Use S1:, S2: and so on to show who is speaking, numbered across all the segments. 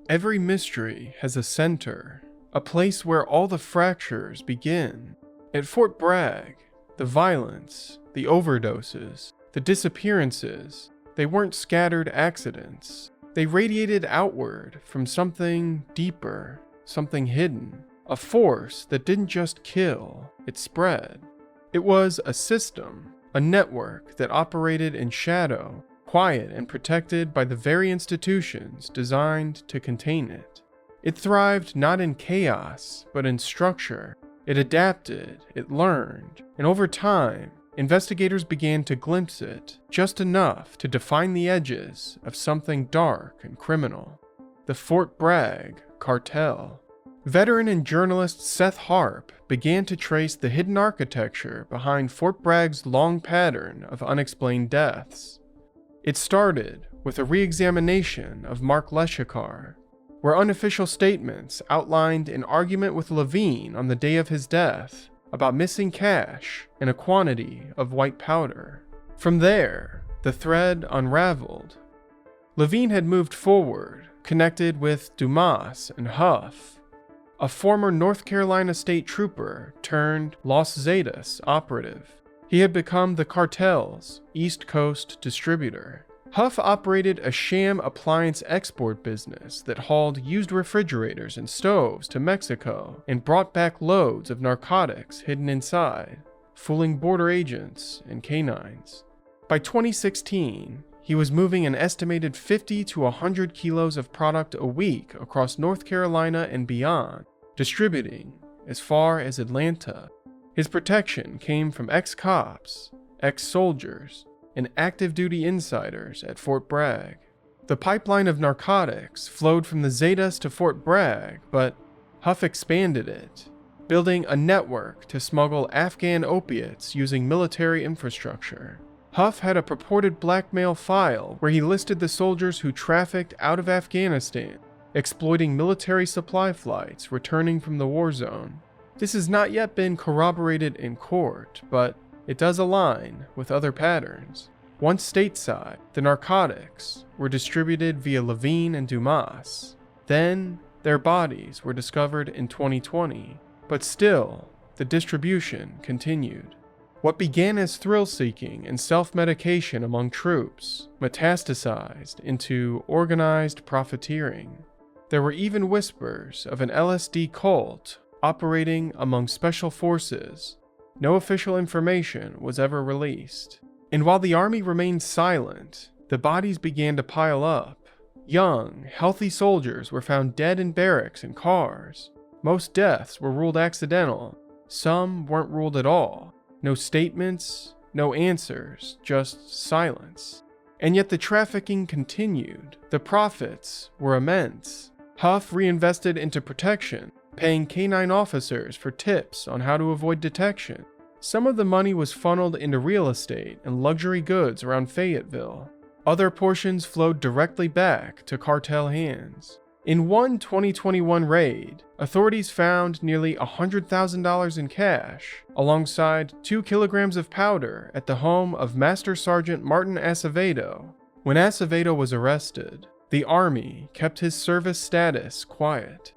S1: Every mystery has a center, a place where all the fractures begin. At Fort Bragg, the violence, the overdoses, the disappearances, they weren't scattered accidents. They radiated outward from something deeper, something hidden, a force that didn't just kill, it spread. It was a system, a network that operated in shadow, quiet and protected by the very institutions designed to contain it. It thrived not in chaos, but in structure. It adapted, it learned, and over time, investigators began to glimpse it, just enough to define the edges of something dark and criminal. The Fort Bragg Cartel. Veteran and journalist Seth Harp began to trace the hidden architecture behind Fort Bragg's long pattern of unexplained deaths. It started with a re-examination of Mark Leshekar, where unofficial statements outlined an argument with Levine on the day of his death about missing cash and a quantity of white powder. From there, the thread unraveled. Levine had moved forward, connected with Dumas and Huff, a former North Carolina state trooper turned Los Zetas operative. He had become the cartel's East Coast distributor. Huff operated a sham appliance export business that hauled used refrigerators and stoves to Mexico and brought back loads of narcotics hidden inside, fooling border agents and canines. By 2016, he was moving an estimated 50 to 100 kilos of product a week across North Carolina and beyond, distributing as far as Atlanta. His protection came from ex-cops, ex-soldiers, and active-duty insiders at Fort Bragg. The pipeline of narcotics flowed from the Zetas to Fort Bragg, but Huff expanded it, building a network to smuggle Afghan opiates using military infrastructure. Huff had a purported blackmail file where he listed the soldiers who trafficked out of Afghanistan, exploiting military supply flights returning from the war zone. This has not yet been corroborated in court, but it does align with other patterns. Once stateside, the narcotics were distributed via Levine and Dumas. Then, their bodies were discovered in 2020, but still, the distribution continued. What began as thrill-seeking and self-medication among troops metastasized into organized profiteering. There were even whispers of an LSD cult operating among special forces. No official information was ever released. And while the army remained silent, the bodies began to pile up. Young, healthy soldiers were found dead in barracks and cars. Most deaths were ruled accidental. Some weren't ruled at all. No statements, no answers, just silence. And yet the trafficking continued. The profits were immense. Huff reinvested into protection, paying canine officers for tips on how to avoid detection. Some of the money was funneled into real estate and luxury goods around Fayetteville. Other portions flowed directly back to cartel hands. In one 2021 raid, authorities found nearly $100,000 in cash, alongside 2 kilograms of powder at the home of Master Sergeant Martin Acevedo. When Acevedo was arrested, the Army kept his service status quiet.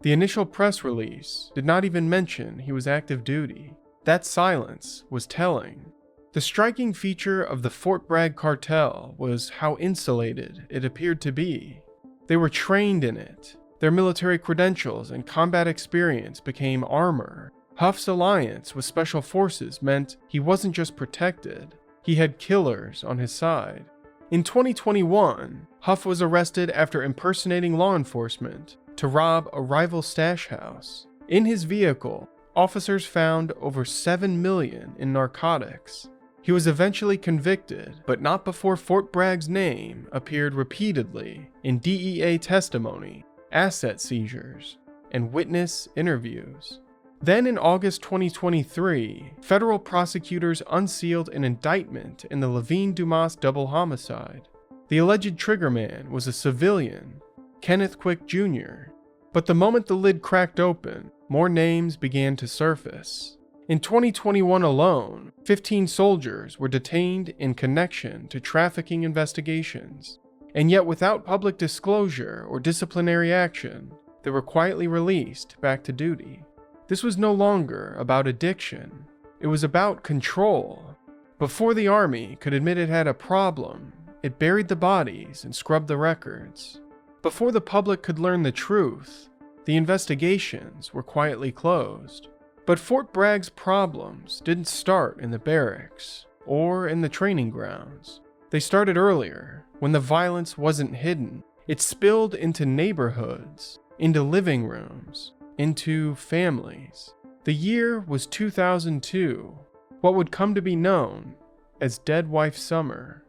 S1: The initial press release did not even mention he was active duty. That silence was telling. The striking feature of the Fort Bragg cartel was how insulated it appeared to be. They were trained in it. Their military credentials and combat experience became armor. Huff's alliance with special forces meant he wasn't just protected, he had killers on his side. In 2021, Huff was arrested after impersonating law enforcement to rob a rival stash house. In his vehicle, officers found over $7 million in narcotics. He was eventually convicted, but not before Fort Bragg's name appeared repeatedly in DEA testimony, asset seizures, and witness interviews. Then in August 2023, federal prosecutors unsealed an indictment in the Levine-Dumas double homicide. The alleged triggerman was a civilian, Kenneth Quick Jr. But the moment the lid cracked open, more names began to surface. In 2021 alone, 15 soldiers were detained in connection to trafficking investigations. and yet without public disclosure or disciplinary action, they were quietly released back to duty. This was no longer about addiction. It was about control. Before the Army could admit it had a problem, it buried the bodies and scrubbed the records. Before the public could learn the truth, the investigations were quietly closed. But Fort Bragg's problems didn't start in the barracks or in the training grounds. They started earlier, when the violence wasn't hidden. It spilled into neighborhoods, into living rooms, into families. The year was 2002, what would come to be known as Dead Wife Summer.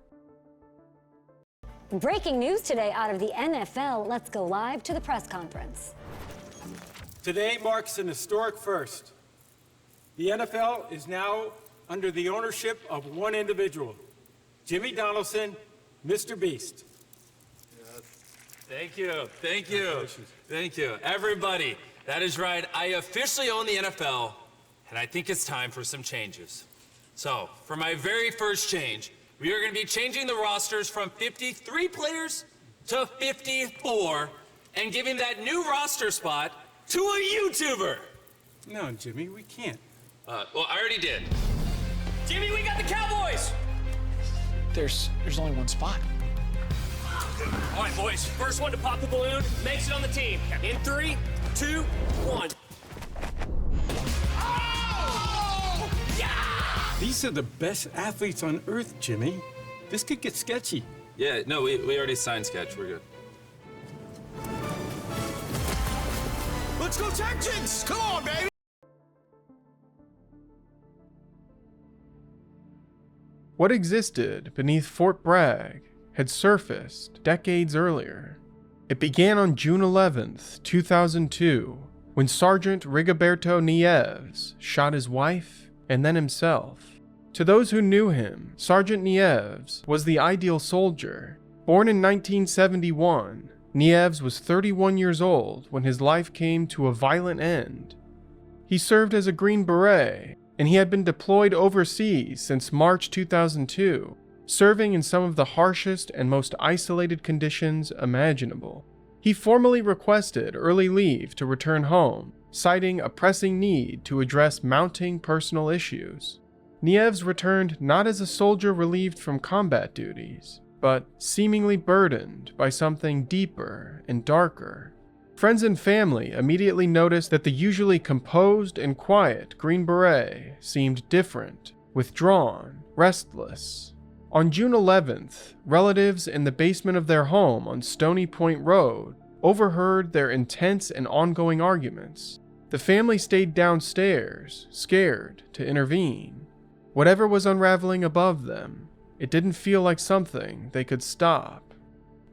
S2: Breaking news today out of the NFL. Let's go live to the press conference.
S3: Today marks an historic first. The NFL is now under the ownership of one individual, Jimmy Donaldson, Mr. Beast.
S4: Thank you, thank you, thank you. Everybody, that is right. I officially own the NFL, and I think it's time for some changes. So, for my very first change, we are going to be changing the rosters from 53 players to 54, and giving that new roster spot to a YouTuber.
S3: No, Jimmy, we can't.
S4: Well, I already did. Jimmy, we got the Cowboys!
S5: There's only one spot.
S4: All right, boys, first one to pop the balloon makes it on the team. In 3, 2, 1. Oh! Yeah!
S3: These are the best athletes on earth, Jimmy. This could get sketchy.
S4: Yeah, no, we already signed Sketch. We're good.
S5: Let's go Texans! Come on, baby!
S1: What existed beneath Fort Bragg had surfaced decades earlier. It began on June 11th, 2002, when Sergeant Rigoberto Nieves shot his wife and then himself. To those who knew him, Sergeant Nieves was the ideal soldier. Born in 1971, Nieves was 31 years old when his life came to a violent end. He served as a Green Beret, and he had been deployed overseas since March 2002, serving in some of the harshest and most isolated conditions imaginable. He formally requested early leave to return home, citing a pressing need to address mounting personal issues. Nieves returned not as a soldier relieved from combat duties, but seemingly burdened by something deeper and darker. Friends and family immediately noticed that the usually composed and quiet Green Beret seemed different, withdrawn, restless. On June 11th, relatives in the basement of their home on Stony Point Road overheard their intense and ongoing arguments. The family stayed downstairs, scared to intervene. Whatever was unraveling above them, it didn't feel like something they could stop.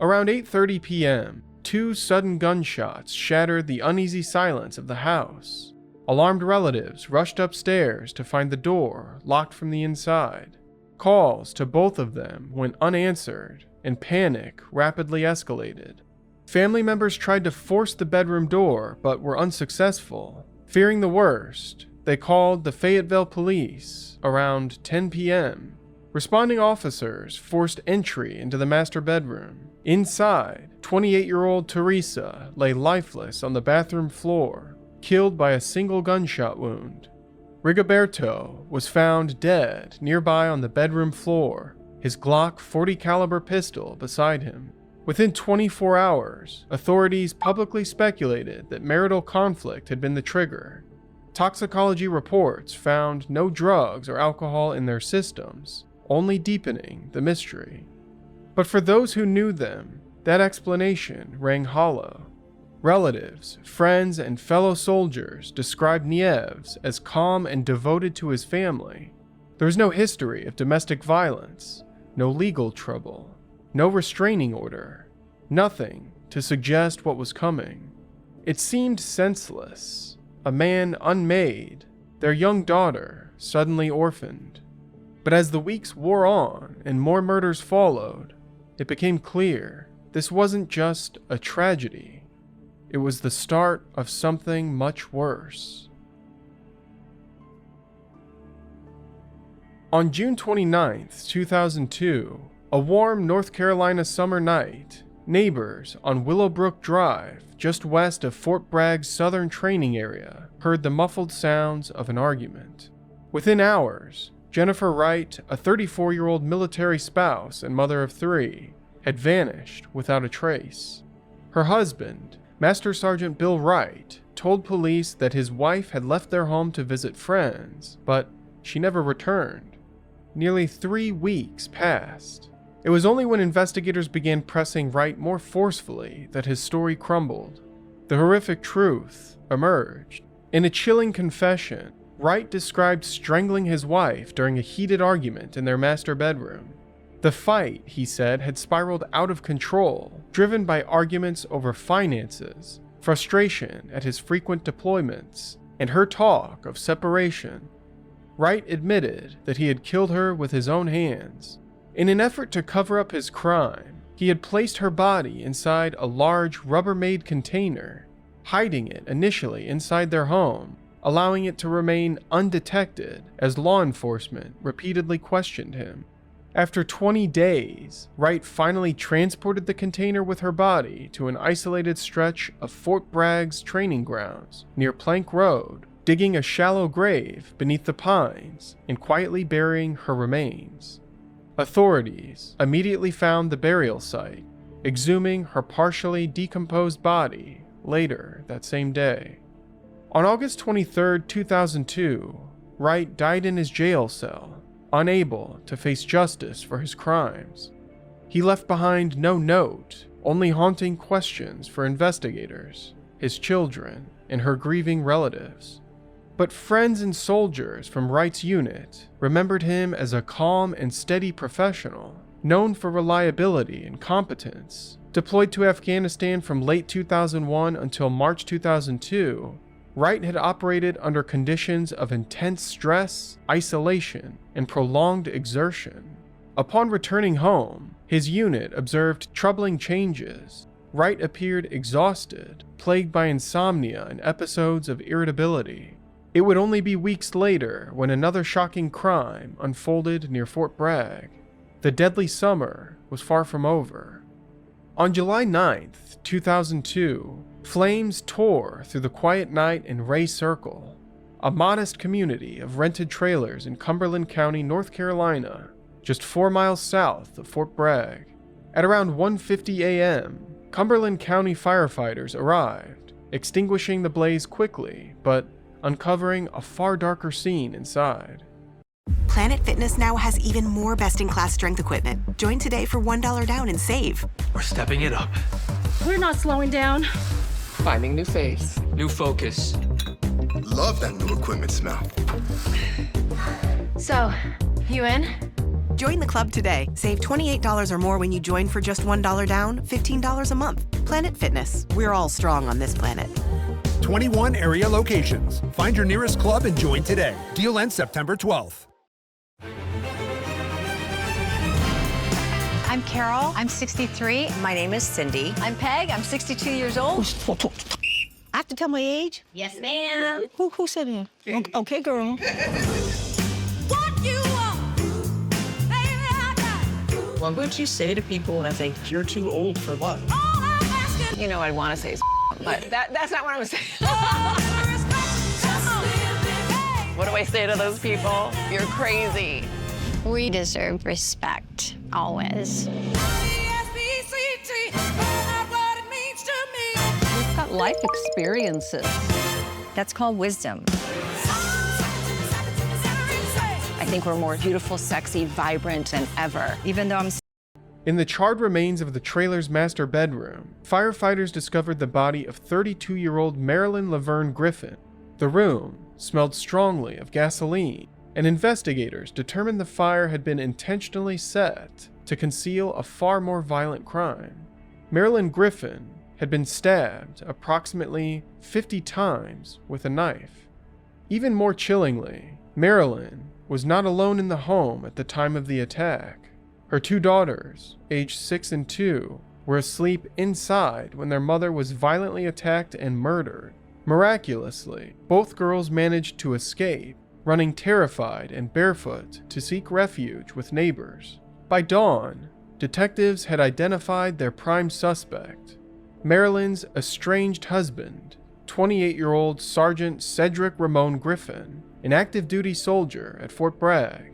S1: Around 8:30 p.m., 2 sudden gunshots shattered the uneasy silence of the house. Alarmed relatives rushed upstairs to find the door locked from the inside. Calls to both of them went unanswered, and panic rapidly escalated. Family members tried to force the bedroom door but were unsuccessful. Fearing the worst, they called the Fayetteville police around 10 p.m. Responding officers forced entry into the master bedroom. Inside, 28-year-old Teresa lay lifeless on the bathroom floor, killed by a single gunshot wound. Rigoberto was found dead nearby on the bedroom floor, his Glock 40 caliber pistol beside him. Within 24 hours, authorities publicly speculated that marital conflict had been the trigger. Toxicology reports found no drugs or alcohol in their systems, only deepening the mystery. But for those who knew them, that explanation rang hollow. Relatives, friends, and fellow soldiers described Nieves as calm and devoted to his family. There was no history of domestic violence, no legal trouble, no restraining order, nothing to suggest what was coming. It seemed senseless, a man unmade, their young daughter suddenly orphaned. But as the weeks wore on and more murders followed, it became clear this wasn't just a tragedy. It was the start of something much worse. On June 29, 2002, A warm North Carolina summer night, neighbors on Willowbrook Drive, just west of Fort Bragg's southern training area, heard the muffled sounds of an argument. Within hours, Jennifer Wright, a 34-year-old military spouse and mother of 3, had vanished without a trace. Her husband, Master Sergeant Bill Wright, told police that his wife had left their home to visit friends, but she never returned. Nearly 3 weeks passed. It was only when investigators began pressing Wright more forcefully that his story crumbled. The horrific truth emerged. In a chilling confession, Wright described strangling his wife during a heated argument in their master bedroom. The fight, he said, had spiraled out of control, driven by arguments over finances, frustration at his frequent deployments, and her talk of separation. Wright admitted that he had killed her with his own hands. In an effort to cover up his crime, he had placed her body inside a large Rubbermaid container, hiding it initially inside their home, allowing it to remain undetected as law enforcement repeatedly questioned him. After 20 days, Wright finally transported the container with her body to an isolated stretch of Fort Bragg's training grounds near Plank Road, digging a shallow grave beneath the pines and quietly burying her remains. Authorities immediately found the burial site, exhuming her partially decomposed body later that same day. On August 23, 2002, Wright died in his jail cell, unable to face justice for his crimes. He left behind no note, only haunting questions for investigators, his children, and her grieving relatives. But friends and soldiers from Wright's unit remembered him as a calm and steady professional, known for reliability and competence. Deployed to Afghanistan from late 2001 until March 2002, Wright had operated under conditions of intense stress, isolation, and prolonged exertion. Upon returning home, his unit observed troubling changes. Wright appeared exhausted, plagued by insomnia and episodes of irritability. It would only be weeks later when another shocking crime unfolded near Fort Bragg. The deadly summer was far from over. On July 9th, 2002, flames tore through the quiet night in Ray Circle, a modest community of rented trailers in Cumberland County, North Carolina, just 4 miles south of Fort Bragg. At around 1:50 a.m., Cumberland County firefighters arrived, extinguishing the blaze quickly, but uncovering a far darker scene inside.
S6: Planet Fitness now has even more best-in-class strength equipment. Join today for $1 down and save.
S5: We're stepping it up.
S7: We're not slowing down.
S8: Finding new face.
S5: New focus.
S9: Love that new equipment smell.
S7: So, you in?
S6: Join the club today. Save $28 or more when you join for just $1 down, $15 a month. Planet Fitness. We're all strong on this planet.
S10: 21 area locations. Find your nearest club and join today. Deal ends September 12th.
S11: I'm Carol. I'm 63.
S12: My name is Cindy.
S11: I'm Peg. I'm 62 years old.
S12: I have to tell my age?
S11: Yes, ma'am.
S12: Who said that? Okay, girl.
S8: What would you say to people that think you're too old for what?
S11: You know, I'd want to say but that's not what I'm saying. What do I say to those people? You're crazy.
S13: We deserve respect, always.
S11: We've got life experiences.
S13: That's called wisdom. I think we're more beautiful, sexy, vibrant than ever, even though I'm...
S1: In the charred remains of the trailer's master bedroom, firefighters discovered the body of 32-year-old Marilyn Laverne Griffin. The room smelled strongly of gasoline, and investigators determined the fire had been intentionally set to conceal a far more violent crime. Marilyn Griffin had been stabbed approximately 50 times with a knife. Even more chillingly, Marilyn was not alone in the home at the time of the attack. Her 2 daughters, aged 6 and 2, were asleep inside when their mother was violently attacked and murdered. Miraculously, both girls managed to escape, running terrified and barefoot to seek refuge with neighbors. By dawn, detectives had identified their prime suspect, Marilyn's estranged husband, 28-year-old Sergeant Cedric Ramon Griffin, an active duty soldier at Fort Bragg.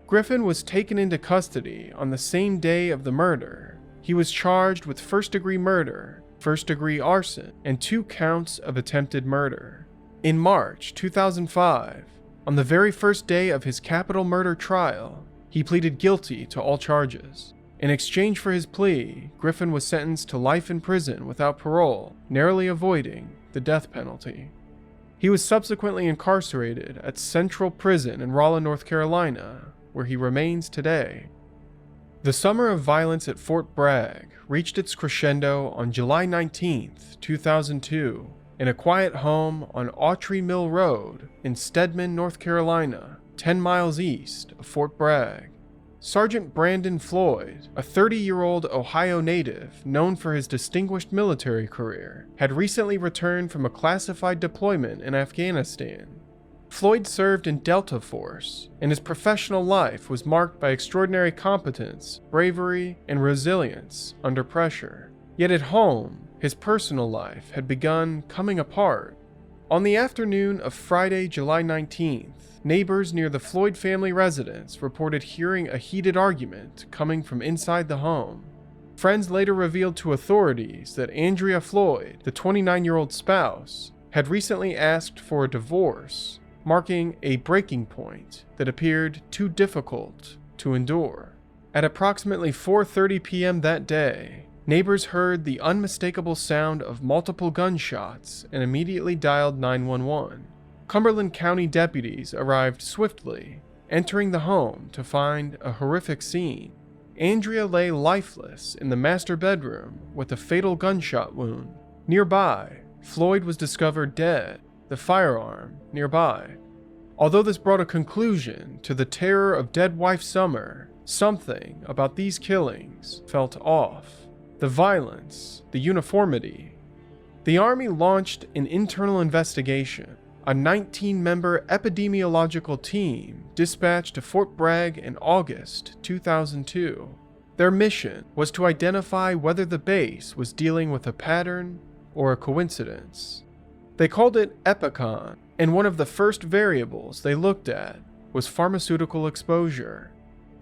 S1: Griffin was taken into custody on the same day of the murder. He was charged with first-degree murder, first-degree arson, and 2 counts of attempted murder. In March 2005, on the very first day of his capital murder trial, he pleaded guilty to all charges. In exchange for his plea, Griffin was sentenced to life in prison without parole, narrowly avoiding the death penalty. He was subsequently incarcerated at Central Prison in Raleigh, North Carolina, where he remains today. The summer of violence at Fort Bragg reached its crescendo on July 19, 2002, in a quiet home on Autry Mill Road in Stedman, North Carolina, 10 miles east of Fort Bragg. Sergeant Brandon Floyd, a 30-year-old Ohio native known for his distinguished military career, had recently returned from a classified deployment in Afghanistan. Floyd served in Delta Force, and his professional life was marked by extraordinary competence, bravery, and resilience under pressure. Yet at home, his personal life had begun coming apart. On the afternoon of Friday, July 19th, neighbors near the Floyd family residence reported hearing a heated argument coming from inside the home. Friends later revealed to authorities that Andrea Floyd, the 29-year-old spouse, had recently asked for a divorce, marking a breaking point that appeared too difficult to endure. At approximately 4:30 p.m. that day, neighbors heard the unmistakable sound of multiple gunshots and immediately dialed 911. Cumberland County deputies arrived swiftly, entering the home to find a horrific scene. Andrea lay lifeless in the master bedroom with a fatal gunshot wound. Nearby, Floyd was discovered dead, the firearm nearby. Although this brought a conclusion to the terror of dead wife summer, something about these killings felt off. The violence, the uniformity. The Army launched an internal investigation. A 19-member epidemiological team dispatched to Fort Bragg in August 2002. Their mission was to identify whether the base was dealing with a pattern or a coincidence. They called it EPICON, and one of the first variables they looked at was pharmaceutical exposure.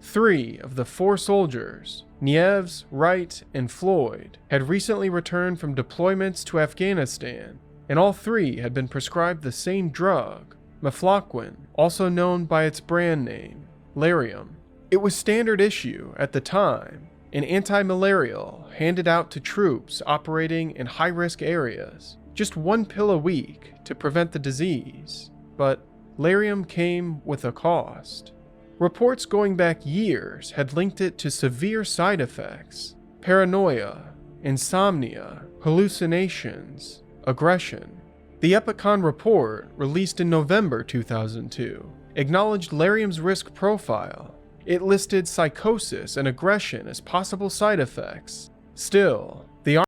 S1: 3 of the 4 soldiers, Nieves, Wright, and Floyd, had recently returned from deployments to Afghanistan, and all 3 had been prescribed the same drug, mefloquine, also known by its brand name, Lariam. It was standard issue at the time, an anti-malarial handed out to troops operating in high-risk areas, just 1 pill a week to prevent the disease, but Lariam came with a cost. Reports going back years had linked it to severe side effects, paranoia, insomnia, hallucinations, aggression. The EPICON report, released in November 2002, acknowledged Lariam's risk profile. It listed psychosis and aggression as possible side effects. Still, the